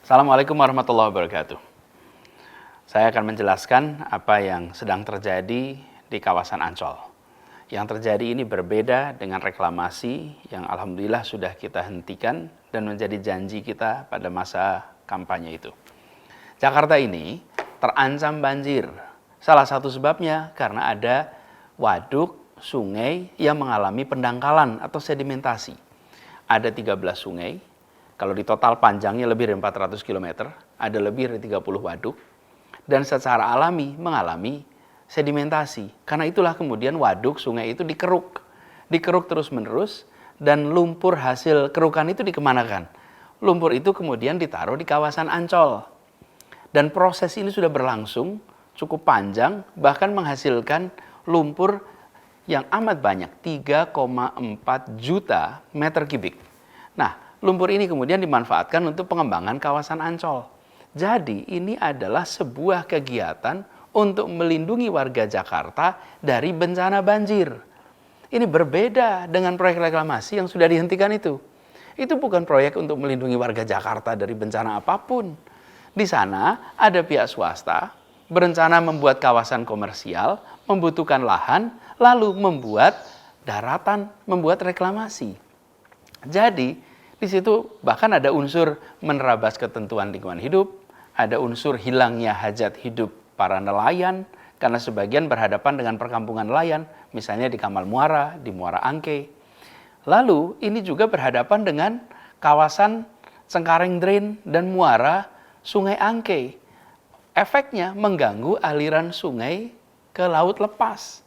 Assalamualaikum warahmatullahi wabarakatuh. Saya akan menjelaskan apa yang sedang terjadi di kawasan Ancol. Yang terjadi ini berbeda dengan reklamasi yang alhamdulillah sudah kita hentikan dan menjadi janji kita pada masa kampanye itu. Jakarta ini terancam banjir. Salah satu sebabnya karena ada waduk, sungai yang mengalami pendangkalan atau sedimentasi. Ada 13 sungai. Kalau di total panjangnya lebih dari 400 km, ada lebih dari 30 waduk, dan secara alami mengalami sedimentasi. Karena itulah kemudian waduk, sungai itu dikeruk terus-menerus, dan lumpur hasil kerukan itu dikemanakan? Lumpur itu kemudian ditaruh di kawasan Ancol. Dan proses ini sudah berlangsung cukup panjang, bahkan menghasilkan lumpur yang amat banyak, 3,4 juta meter kubik. Nah, lumpur ini kemudian dimanfaatkan untuk pengembangan kawasan Ancol. Jadi ini adalah sebuah kegiatan untuk melindungi warga Jakarta dari bencana banjir. Ini berbeda dengan proyek reklamasi yang sudah dihentikan itu. Itu bukan proyek untuk melindungi warga Jakarta dari bencana apapun. Di sana ada pihak swasta berencana membuat kawasan komersial, membutuhkan lahan, lalu membuat daratan, membuat reklamasi. Jadi di situ bahkan ada unsur menerabas ketentuan lingkungan hidup, ada unsur hilangnya hajat hidup para nelayan, karena sebagian berhadapan dengan perkampungan nelayan, misalnya di Kamal Muara, di Muara Angke. Lalu ini juga berhadapan dengan kawasan Cengkareng Drain dan muara Sungai Angke. Efeknya mengganggu aliran sungai ke laut lepas.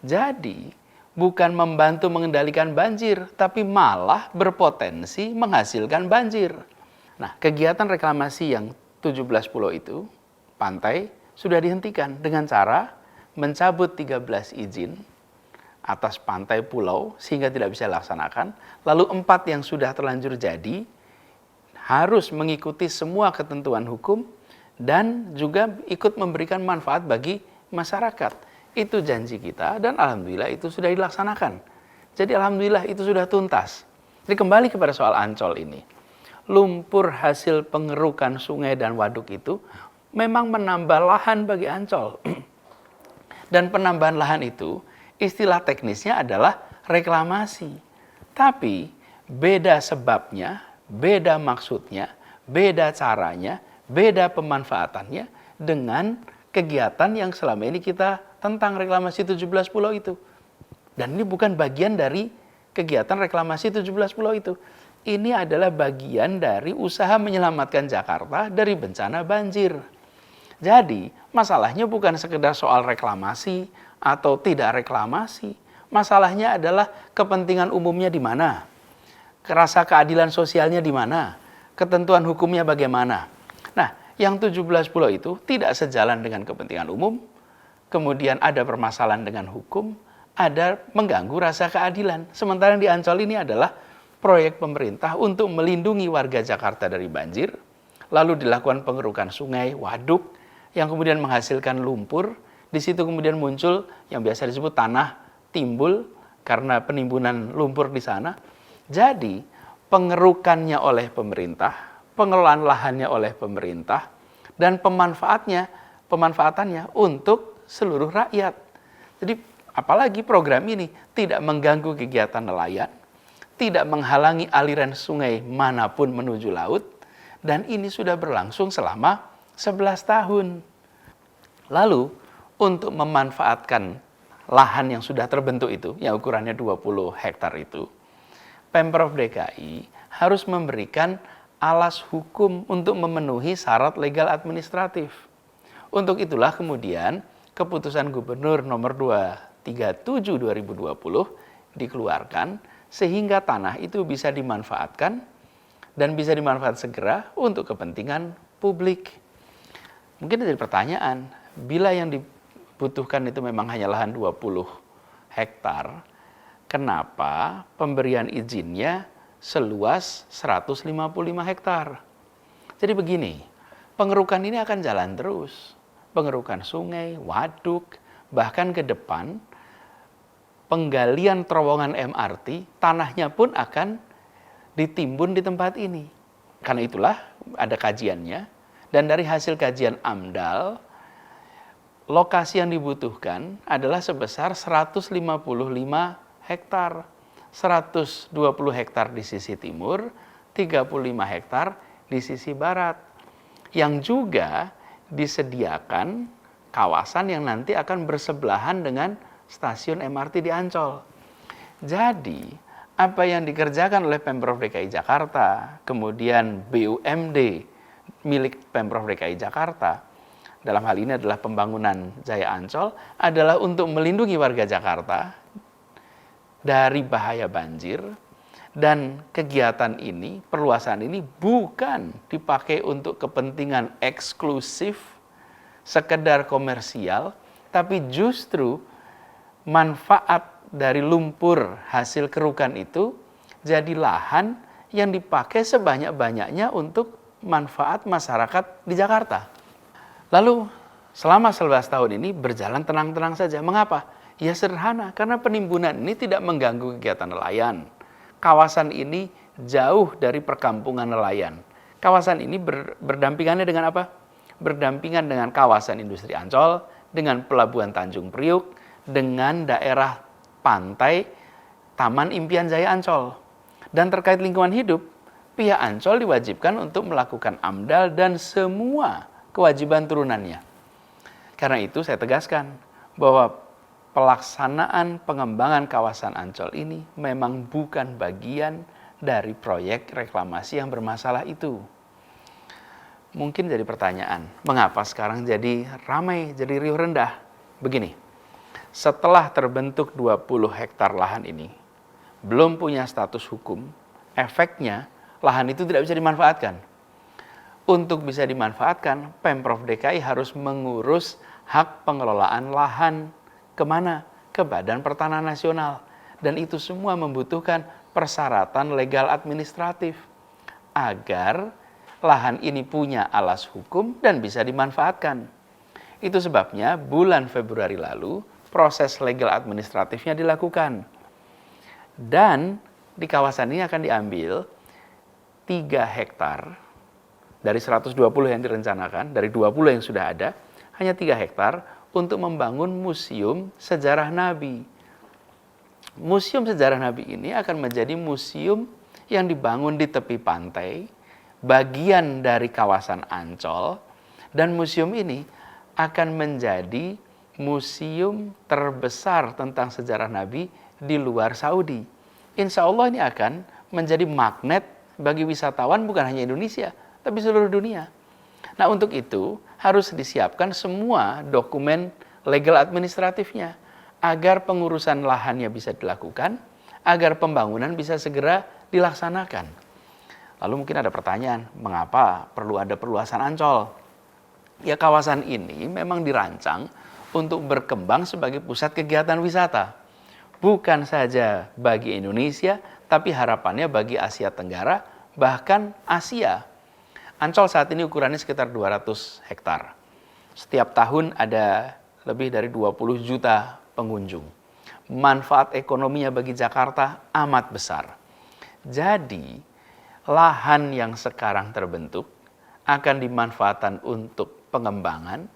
Jadi bukan membantu mengendalikan banjir, tapi malah berpotensi menghasilkan banjir. Nah, kegiatan reklamasi yang 17 pulau itu, pantai, sudah dihentikan dengan cara mencabut 13 izin atas pantai pulau sehingga tidak bisa dilaksanakan. Lalu 4 yang sudah terlanjur jadi harus mengikuti semua ketentuan hukum dan juga ikut memberikan manfaat bagi masyarakat. Itu janji kita dan alhamdulillah itu sudah dilaksanakan. Jadi alhamdulillah itu sudah tuntas. Jadi kembali kepada soal Ancol ini. Lumpur hasil pengerukan sungai dan waduk itu memang menambah lahan bagi Ancol. Dan penambahan lahan itu istilah teknisnya adalah reklamasi. Tapi beda sebabnya, beda maksudnya, beda caranya, beda pemanfaatannya dengan kegiatan yang selama ini kita tentang reklamasi 17 pulau itu. Dan ini bukan bagian dari kegiatan reklamasi 17 pulau itu. Ini adalah bagian dari usaha menyelamatkan Jakarta dari bencana banjir. Jadi, masalahnya bukan sekedar soal reklamasi atau tidak reklamasi. Masalahnya adalah kepentingan umumnya di mana? Rasa keadilan sosialnya di mana? Ketentuan hukumnya bagaimana? Nah, yang 17 pulau itu tidak sejalan dengan kepentingan umum, kemudian ada permasalahan dengan hukum, ada mengganggu rasa keadilan. Sementara yang di Ancol ini adalah proyek pemerintah untuk melindungi warga Jakarta dari banjir, lalu dilakukan pengerukan sungai, waduk, yang kemudian menghasilkan lumpur. Di situ kemudian muncul yang biasa disebut tanah timbul karena penimbunan lumpur di sana. Jadi pengerukannya oleh pemerintah, pengelolaan lahannya oleh pemerintah, dan pemanfaatannya untuk seluruh rakyat. Jadi apalagi program ini tidak mengganggu kegiatan nelayan, tidak menghalangi aliran sungai manapun menuju laut, dan ini sudah berlangsung selama 11 tahun. Lalu untuk memanfaatkan lahan yang sudah terbentuk itu, yang ukurannya 20 hektar itu, Pemprov DKI harus memberikan alas hukum untuk memenuhi syarat legal administratif. Untuk itulah kemudian Keputusan Gubernur nomor 237 2020 dikeluarkan sehingga tanah itu bisa dimanfaatkan dan bisa dimanfaatkan segera untuk kepentingan publik. Mungkin jadi pertanyaan, bila yang dibutuhkan itu memang hanya lahan 20 hektar, kenapa pemberian izinnya seluas 155 hektar? Jadi begini, pengerukan ini akan jalan terus. Pengerukan sungai, waduk, bahkan ke depan penggalian terowongan MRT, tanahnya pun akan ditimbun di tempat ini. Karena itulah ada kajiannya, dan dari hasil kajian AMDAL, lokasi yang dibutuhkan adalah sebesar 155 hektar. 120 hektar di sisi timur, 35 hektar di sisi barat. Yang juga disediakan kawasan yang nanti akan bersebelahan dengan stasiun MRT di Ancol. Jadi, apa yang dikerjakan oleh Pemprov DKI Jakarta, kemudian BUMD milik Pemprov DKI Jakarta, dalam hal ini adalah pembangunan Jaya Ancol, adalah untuk melindungi warga Jakarta dari bahaya banjir, dan kegiatan ini, perluasan ini bukan dipakai untuk kepentingan eksklusif, sekedar komersial, tapi justru manfaat dari lumpur hasil kerukan itu jadi lahan yang dipakai sebanyak-banyaknya untuk manfaat masyarakat di Jakarta. Lalu selama 11 tahun ini berjalan tenang-tenang saja. Mengapa? Ya sederhana, karena penimbunan ini tidak mengganggu kegiatan nelayan. Kawasan ini jauh dari perkampungan nelayan. Kawasan ini berdampingannya dengan apa? Berdampingan dengan kawasan industri Ancol, dengan pelabuhan Tanjung Priuk, dengan daerah pantai Taman Impian Jaya Ancol. Dan terkait lingkungan hidup, pihak Ancol diwajibkan untuk melakukan AMDAL dan semua kewajiban turunannya. Karena itu saya tegaskan bahwa pelaksanaan pengembangan kawasan Ancol ini memang bukan bagian dari proyek reklamasi yang bermasalah itu. Mungkin jadi pertanyaan, mengapa sekarang jadi ramai, jadi riuh rendah? Begini, setelah terbentuk 20 hektar lahan ini, belum punya status hukum, efeknya lahan itu tidak bisa dimanfaatkan. Untuk bisa dimanfaatkan, Pemprov DKI harus mengurus hak pengelolaan lahan. Kemana? Ke Badan Pertanahan Nasional. Dan itu semua membutuhkan persyaratan legal administratif agar lahan ini punya alas hukum dan bisa dimanfaatkan. Itu sebabnya bulan Februari lalu proses legal administratifnya dilakukan. Dan di kawasan ini akan diambil 3 hektar dari 120 yang direncanakan, dari 20 yang sudah ada, hanya 3 hektar untuk membangun museum sejarah Nabi. Museum sejarah Nabi ini akan menjadi museum yang dibangun di tepi pantai, bagian dari kawasan Ancol, dan museum ini akan menjadi museum terbesar tentang sejarah Nabi di luar Saudi. Insya Allah ini akan menjadi magnet bagi wisatawan bukan hanya Indonesia, tapi seluruh dunia. Nah, untuk itu harus disiapkan semua dokumen legal administratifnya agar pengurusan lahannya bisa dilakukan, agar pembangunan bisa segera dilaksanakan. Lalu mungkin ada pertanyaan, mengapa perlu ada perluasan Ancol? Ya, kawasan ini memang dirancang untuk berkembang sebagai pusat kegiatan wisata. Bukan saja bagi Indonesia, tapi harapannya bagi Asia Tenggara, bahkan Asia. Ancol saat ini ukurannya sekitar 200 hektar. Setiap tahun ada lebih dari 20 juta pengunjung. Manfaat ekonominya bagi Jakarta amat besar. Jadi, lahan yang sekarang terbentuk akan dimanfaatkan untuk pengembangan,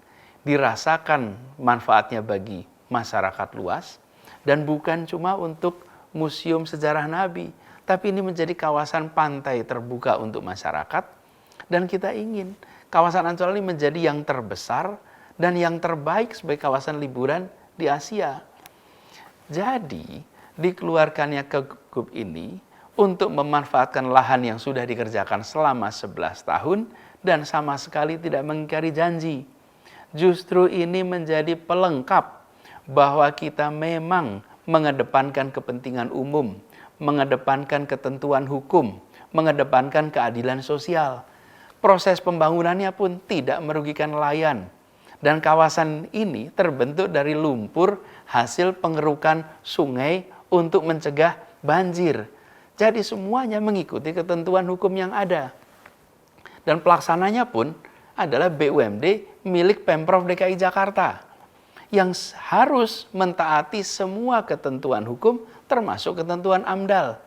dirasakan manfaatnya bagi masyarakat luas, dan bukan cuma untuk museum sejarah Nabi, tapi ini menjadi kawasan pantai terbuka untuk masyarakat, dan kita ingin kawasan Ancol ini menjadi yang terbesar dan yang terbaik sebagai kawasan liburan di Asia. Jadi, dikeluarkannya Kegub ini untuk memanfaatkan lahan yang sudah dikerjakan selama 11 tahun dan sama sekali tidak mengingkari janji. Justru ini menjadi pelengkap bahwa kita memang mengedepankan kepentingan umum, mengedepankan ketentuan hukum, mengedepankan keadilan sosial. Proses pembangunannya pun tidak merugikan nelayan. Dan kawasan ini terbentuk dari lumpur hasil pengerukan sungai untuk mencegah banjir. Jadi semuanya mengikuti ketentuan hukum yang ada. Dan pelaksananya pun adalah BUMD milik Pemprov DKI Jakarta yang harus mentaati semua ketentuan hukum termasuk ketentuan AMDAL.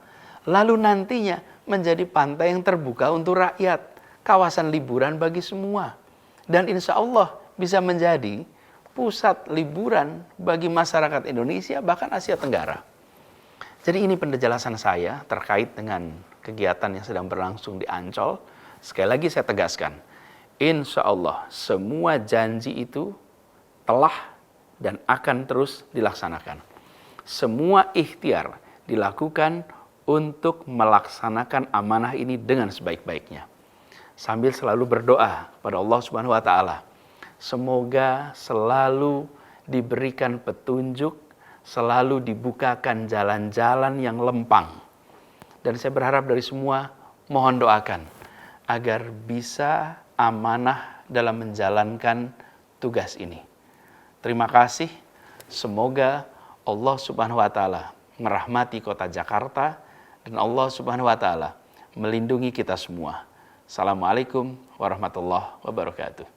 Lalu nantinya menjadi pantai yang terbuka untuk rakyat. kawasan liburan bagi semua. Dan insya Allah bisa menjadi pusat liburan bagi masyarakat Indonesia, bahkan Asia Tenggara. Jadi ini penjelasan saya terkait dengan kegiatan yang sedang berlangsung di Ancol. Sekali lagi saya tegaskan, insya Allah semua janji itu telah dan akan terus dilaksanakan. Semua ikhtiar dilakukan untuk melaksanakan amanah ini dengan sebaik-baiknya. Sambil selalu berdoa kepada Allah Subhanahu wa taala, semoga selalu diberikan petunjuk, selalu dibukakan jalan-jalan yang lempang. Dan saya berharap dari semua, mohon doakan agar bisa amanah dalam menjalankan tugas ini. Terima kasih. Semoga Allah Subhanahu wa taala merahmati kota Jakarta dan Allah Subhanahu wa taala melindungi kita semua. Assalamualaikum warahmatullahi wabarakatuh.